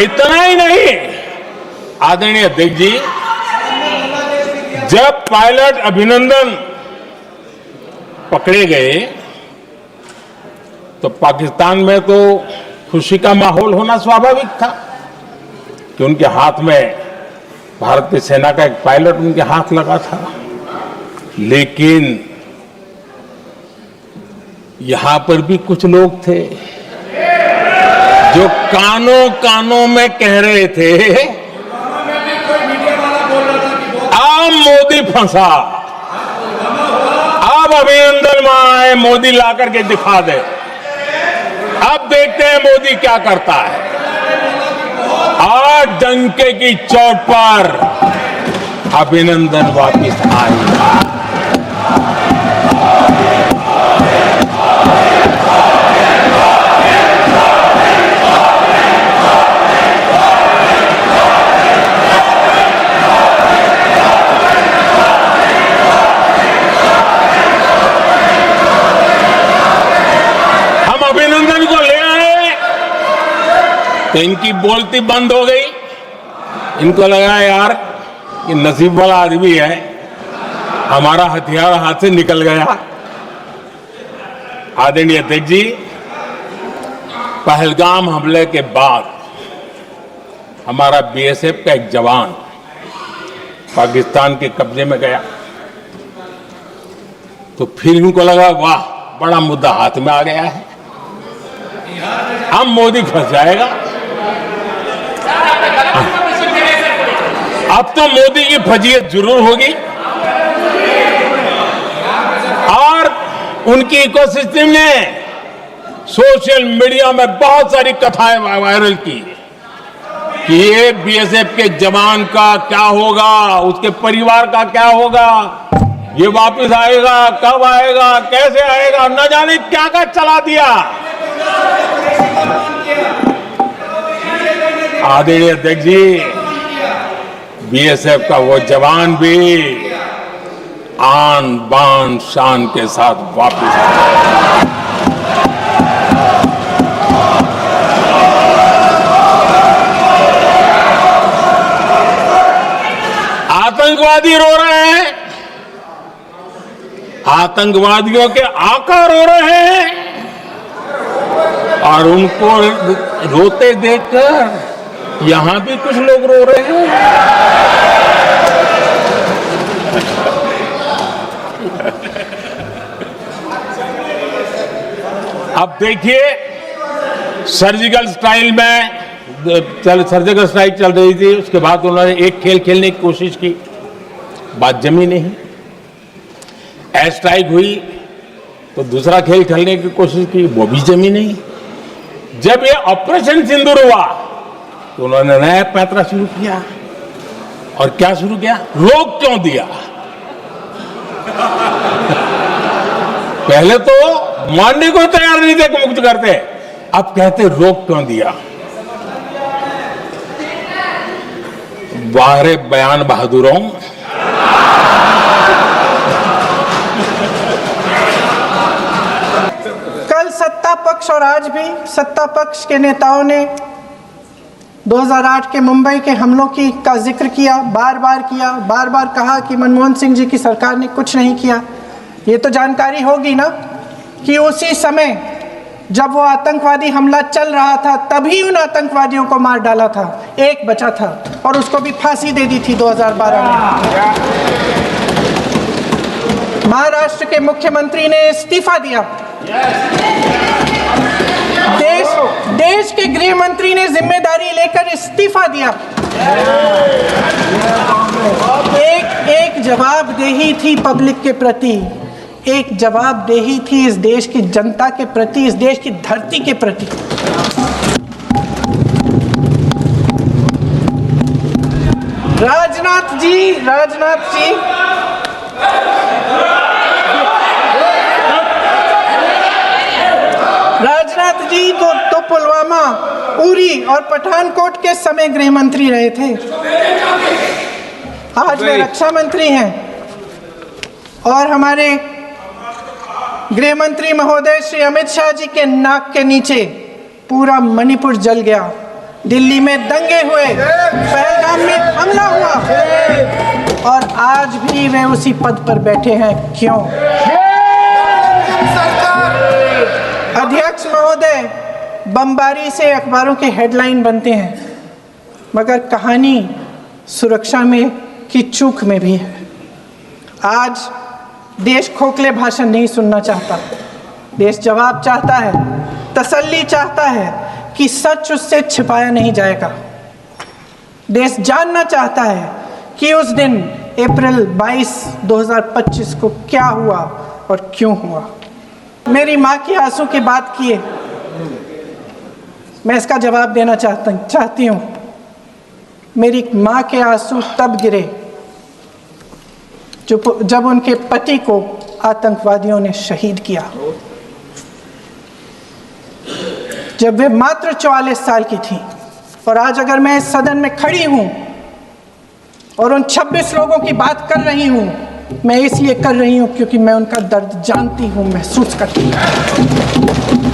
इतना ही नहीं, आदरणीय अध्यक्ष जी, जब पायलट अभिनंदन पकड़े गए तो पाकिस्तान में तो खुशी का माहौल होना स्वाभाविक था कि उनके हाथ में भारतीय सेना का एक पायलट उनके हाथ लगा था। लेकिन यहां पर भी कुछ लोग थे जो कानों कानों में कह रहे थे, अब मोदी फंसा, अब अभिनंदन वहां है, मोदी ला करके दिखा दे, अब देखते हैं मोदी क्या करता है। आज डंके की चोट पर अभिनंदन वापिस आएगा। अभिनंदन को ले आए तो इनकी बोलती बंद हो गई। इनको लगा यार कि नसीब वाला आदमी है, हमारा हथियार हाथ से निकल गया। आदरणीय अध्यक्ष जी, पहलगाम हमले के बाद हमारा बीएसएफ का एक जवान पाकिस्तान के कब्जे में गया तो फिर इनको लगा वाह, बड़ा मुद्दा हाथ में आ गया है, अब मोदी फंस जाएगा। अब तो मोदी की फजीयत जरूर होगी और उनकी इकोसिस्टम ने सोशल मीडिया में बहुत सारी कथाएं वायरल की कि ये बीएसएफ के जवान का क्या होगा, उसके परिवार का क्या होगा, ये वापस आएगा, कब आएगा, कैसे आएगा, न जाने क्या क्या चला दिया। आदरणीय अध्यक्ष जी, बीएसएफ का वो जवान भी आन बान शान के साथ वापस आया। आतंकवादी रो रहे हैं, आतंकवादियों के आका रो रहे हैं और उनको रोते देखकर यहां भी कुछ लोग रो रहे हैं। अब देखिए, सर्जिकल स्ट्राइक चल रही थी, उसके बाद उन्होंने एक खेल खेलने की कोशिश की, बात जमी नहीं। एयर स्ट्राइक हुई तो दूसरा खेल खेलने की कोशिश की, वो भी जमी नहीं। जब ये ऑपरेशन सिंदूर हुआ तो उन्होंने नया पैंतरा शुरू किया। और क्या शुरू किया? रोक क्यों दिया? पहले तो मानने को तैयार नहीं थे कि मुक्त करते, अब कहते रोक क्यों दिया। वाह रे बयान बहादुरों। कल सत्ता पक्ष और आज भी सत्ता पक्ष के नेताओं ने 2008 के मुंबई के हमलों का जिक्र किया, बार बार कहा कि मनमोहन सिंह जी की सरकार ने कुछ नहीं किया। ये तो जानकारी होगी ना कि उसी समय जब वो आतंकवादी हमला चल रहा था तभी उन आतंकवादियों को मार डाला था, एक बचा था और उसको भी फांसी दे दी थी 2012 में। महाराष्ट्र के मुख्यमंत्री ने इस्तीफा दिया, देश के गृह मंत्री ने जिम्मेदारी लेकर इस्तीफा दिया। एक जवाबदेही थी पब्लिक के प्रति, एक जवाबदेही थी इस देश की जनता के प्रति, इस देश की धरती के प्रति। राजनाथ जी तो पुलवामा, उरी और पठानकोट के समय गृह मंत्री रहे थे। आज वे रक्षा मंत्री हैं और हमारे गृह मंत्री महोदय श्री अमित शाह जी के नाक के नीचे पूरा मणिपुर जल गया। दिल्ली में दंगे हुए, पहलगाम में हमला हुआ, और आज भी वे उसी पद पर बैठे हैं। क्यों? अध्यक्ष महोदय, बमबारी से अखबारों के हेडलाइन बनते हैं, मगर कहानी सुरक्षा में की चूक में भी है। आज देश खोखले भाषण नहीं सुनना चाहता, देश जवाब चाहता है, तसल्ली चाहता है कि सच उससे छिपाया नहीं जाएगा। देश जानना चाहता है कि उस दिन अप्रैल 22, 2025 को क्या हुआ और क्यों हुआ। मेरी माँ के आंसू की बात किए, मैं इसका जवाब देना चाहती हूँ। मेरी माँ के आंसू तब गिरे जब उनके पति को आतंकवादियों ने शहीद किया, जब वे मात्र 44 साल की थी। और आज अगर मैं इस सदन में खड़ी हूँ और उन 26 लोगों की बात कर रही हूँ, मैं इसलिए कर रही हूँ क्योंकि मैं उनका दर्द जानती हूँ, महसूस करती हूँ।